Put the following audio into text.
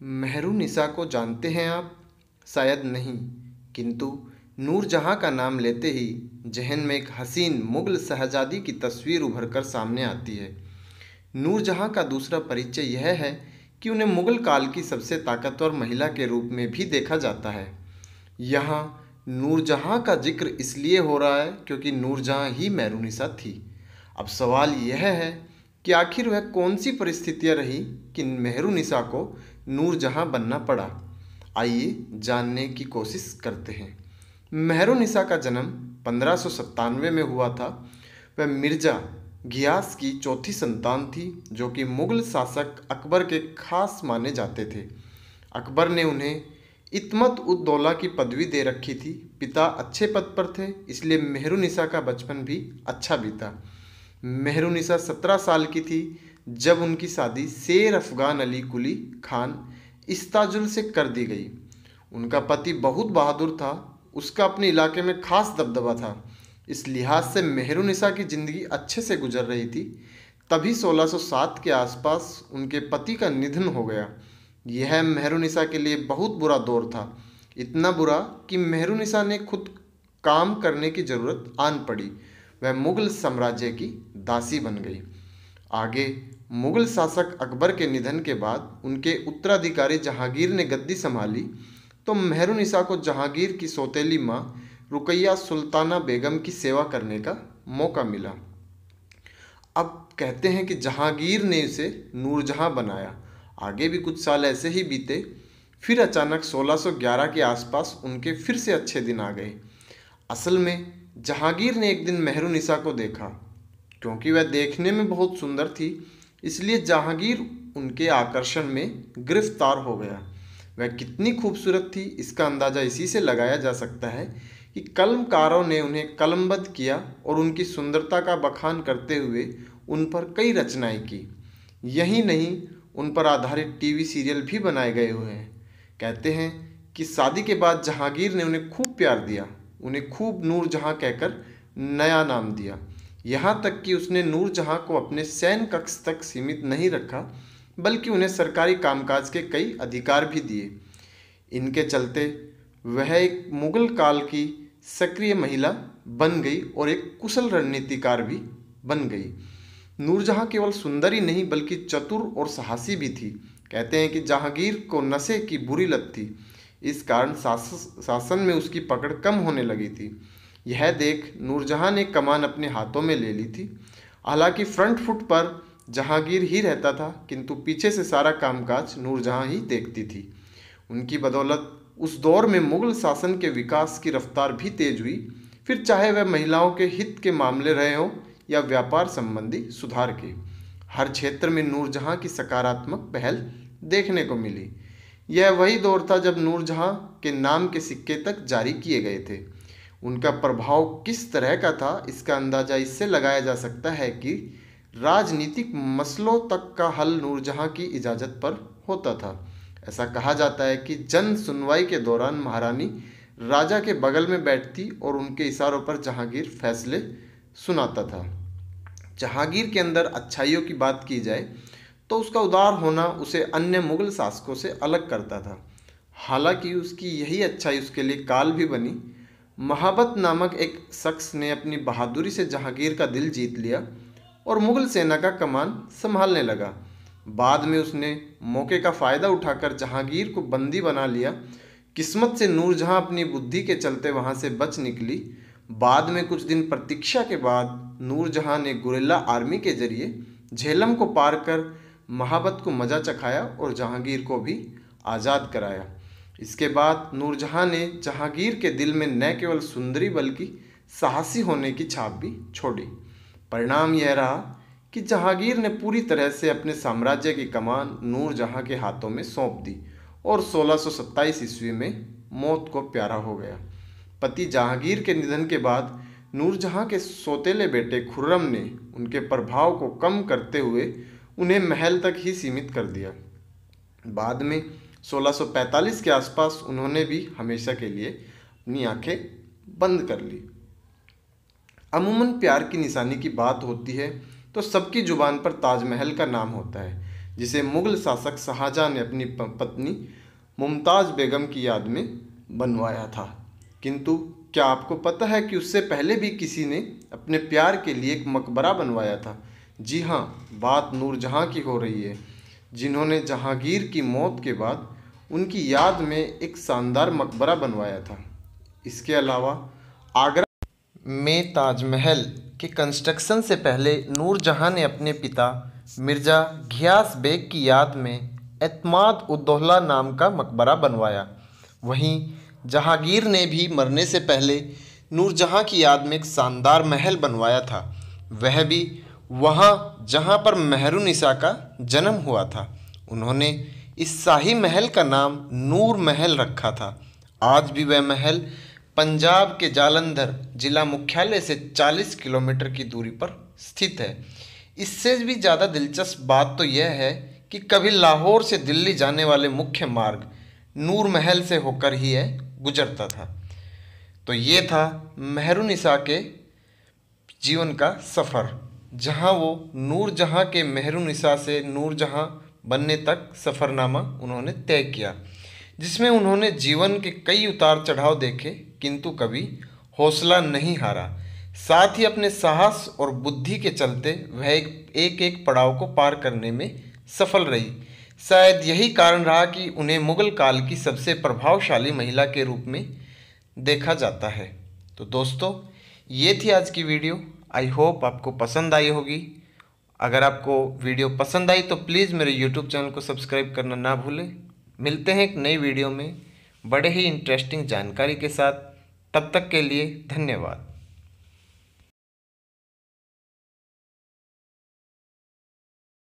मेहरुनिसा को जानते हैं आप? शायद नहीं, किंतु नूरजहाँ का नाम लेते ही ज़हन में एक हसीन मुग़ल शहज़ादी की तस्वीर उभरकर सामने आती है। नूरजहाँ का दूसरा परिचय यह है कि उन्हें मुग़ल काल की सबसे ताकतवर महिला के रूप में भी देखा जाता है। यहाँ नूरजहाँ का जिक्र इसलिए हो रहा है क्योंकि नूरजहाँ ही मेहरुनिसा थी। अब सवाल यह है कि आखिर वह कौन सी परिस्थितियाँ रही कि मेहरुनिसा को नूरजहाँ बनना पड़ा। आइए जानने की कोशिश करते हैं। मेहरुनिसा का जन्म 1597 में हुआ था। वह मिर्ज़ा घियास की चौथी संतान थी, जो कि मुग़ल शासक अकबर के खास माने जाते थे। अकबर ने उन्हें इत्मत उद दौला की पदवी दे रखी थी। पिता अच्छे पद पर थे, इसलिए मेहरुनिसा का बचपन भी अच्छा बीता। मेहरुनिसा 17 साल की थी जब उनकी शादी शेर अफ़गान अली कुली खान इस्ताजुल से कर दी गई। उनका पति बहुत बहादुर था, उसका अपने इलाके में खास दबदबा था। इस लिहाज से मेहरुनिसा की ज़िंदगी अच्छे से गुजर रही थी। तभी 1607 के आसपास उनके पति का निधन हो गया। यह मेहरुनिसा के लिए बहुत बुरा दौर था, इतना बुरा कि मेहरुनिसा ने खुद काम करने की ज़रूरत आन पड़ी। वह मुग़ल साम्राज्य की दासी बन गई। आगे मुग़ल शासक अकबर के निधन के बाद उनके उत्तराधिकारी जहांगीर ने गद्दी संभाली, तो मेहरुनिसा को जहांगीर की सौतेली माँ रुकैया सुल्ताना बेगम की सेवा करने का मौका मिला। अब कहते हैं कि जहांगीर ने इसे नूरजहाँ बनाया। आगे भी कुछ साल ऐसे ही बीते। फिर अचानक 1611 के आसपास उनके फिर से अच्छे दिन आ गए। असल में जहांगीर ने एक दिन मेहरुनिसा को देखा। क्योंकि वह देखने में बहुत सुंदर थी, इसलिए जहांगीर उनके आकर्षण में गिरफ्तार हो गया। वह कितनी खूबसूरत थी, इसका अंदाज़ा इसी से लगाया जा सकता है कि कलमकारों ने उन्हें कलमबद्ध किया और उनकी सुंदरता का बखान करते हुए उन पर कई रचनाएं की। यही नहीं, उन पर आधारित टीवी सीरियल भी बनाए गए हुए हैं। कहते हैं कि शादी के बाद जहांगीर ने उन्हें खूब प्यार दिया, उन्हें खूब नूरजहाँ कहकर नया नाम दिया। यहाँ तक कि उसने नूरजहाँ को अपने शयन कक्ष तक सीमित नहीं रखा, बल्कि उन्हें सरकारी कामकाज के कई अधिकार भी दिए। इनके चलते वह एक मुग़ल काल की सक्रिय महिला बन गई और एक कुशल रणनीतिकार भी बन गई। नूरजहाँ केवल सुंदर ही नहीं बल्कि चतुर और साहसी भी थी। कहते हैं कि जहांगीर को नशे की बुरी लत थी, इस कारण शासन में उसकी पकड़ कम होने लगी थी। यह देख नूरजहाँ ने कमान अपने हाथों में ले ली थी। हालांकि फ्रंट फुट पर जहांगीर ही रहता था, किंतु पीछे से सारा कामकाज नूरजहाँ ही देखती थी। उनकी बदौलत उस दौर में मुग़ल शासन के विकास की रफ्तार भी तेज हुई, फिर चाहे वह महिलाओं के हित के मामले रहे हों या व्यापार संबंधी सुधार के। हर क्षेत्र में नूरजहाँ की सकारात्मक पहल देखने को मिली। यह वही दौर था जब नूरजहाँ के नाम के सिक्के तक जारी किए गए थे। उनका प्रभाव किस तरह का था, इसका अंदाज़ा इससे लगाया जा सकता है कि राजनीतिक मसलों तक का हल नूरजहाँ की इजाज़त पर होता था। ऐसा कहा जाता है कि जन सुनवाई के दौरान महारानी राजा के बगल में बैठती और उनके इशारों पर जहांगीर फैसले सुनाता था। जहांगीर के अंदर अच्छाइयों की बात की जाए तो उसका उदार होना उसे अन्य मुग़ल शासकों से अलग करता था। हालांकि उसकी यही अच्छाई उसके लिए काल भी बनी। महाबत नामक एक शख्स ने अपनी बहादुरी से जहांगीर का दिल जीत लिया और मुग़ल सेना का कमान संभालने लगा। बाद में उसने मौके का फ़ायदा उठाकर जहांगीर को बंदी बना लिया। किस्मत से नूरजहाँ अपनी बुद्धि के चलते वहाँ से बच निकली। बाद में कुछ दिन प्रतीक्षा के बाद नूरजहाँ ने गुरिल्ला आर्मी के जरिए झेलम को पार कर महाबत को मजा चखाया और जहांगीर को भी आज़ाद कराया। इसके बाद नूरजहाँ ने जहांगीर के दिल में न केवल सुंदरी बल्कि साहसी होने की छाप भी छोड़ी। परिणाम यह रहा कि जहांगीर ने पूरी तरह से अपने साम्राज्य की कमान नूरजहाँ के हाथों में सौंप दी और 1627 ईस्वी में मौत को प्यारा हो गया। पति जहांगीर के निधन के बाद नूरजहाँ के सौतेले बेटे खुर्रम ने उनके प्रभाव को कम करते हुए उन्हें महल तक ही सीमित कर दिया। बाद में 1645 के आसपास उन्होंने भी हमेशा के लिए अपनी आंखें बंद कर ली। अमूमन प्यार की निशानी की बात होती है तो सबकी जुबान पर ताजमहल का नाम होता है। जिसे मुग़ल शासक शाहजहाँ ने अपनी पत्नी मुमताज़ बेगम की याद में बनवाया था। किंतु क्या आपको पता है कि उससे पहले भी किसी ने अपने प्यार के लिए एक मकबरा बनवाया था? जी हाँ, बात नूरजहाँ की हो रही है, जिन्होंने जहांगीर की मौत के बाद उनकी याद में एक शानदार मकबरा बनवाया था। इसके अलावा आगरा में ताजमहल के कंस्ट्रक्शन से पहले नूरजहाँ ने अपने पिता मिर्ज़ा घियास बेग की याद में एतमाद उद दौला नाम का मकबरा बनवाया। वहीं जहांगीर ने भी मरने से पहले नूरजहाँ की याद में एक शानदार महल बनवाया था, वह भी वहाँ जहाँ पर मेहरुन्निसा का जन्म हुआ था। उन्होंने इस शाही महल का नाम नूर महल रखा था। आज भी वह महल पंजाब के जालंधर जिला मुख्यालय से 40 किलोमीटर की दूरी पर स्थित है। इससे भी ज़्यादा दिलचस्प बात तो यह है कि कभी लाहौर से दिल्ली जाने वाले मुख्य मार्ग नूर महल से होकर ही गुजरता था। तो ये था मेहरुन्निसा के जीवन का सफ़र, जहाँ वो नूरजहाँ के मेहरुन्निसा से नूरजहाँ बनने तक सफ़रनामा उन्होंने तय किया, जिसमें उन्होंने जीवन के कई उतार चढ़ाव देखे किंतु कभी हौसला नहीं हारा। साथ ही अपने साहस और बुद्धि के चलते वह एक एक पड़ाव को पार करने में सफल रही। शायद यही कारण रहा कि उन्हें मुग़ल काल की सबसे प्रभावशाली महिला के रूप में देखा जाता है। तो दोस्तों, ये थी आज की वीडियो। आई होप आपको पसंद आई होगी। अगर आपको वीडियो पसंद आई तो प्लीज़ मेरे यूट्यूब चैनल को सब्सक्राइब करना ना भूलें। मिलते हैं एक नई वीडियो में बड़े ही इंटरेस्टिंग जानकारी के साथ। तब तक के लिए धन्यवाद।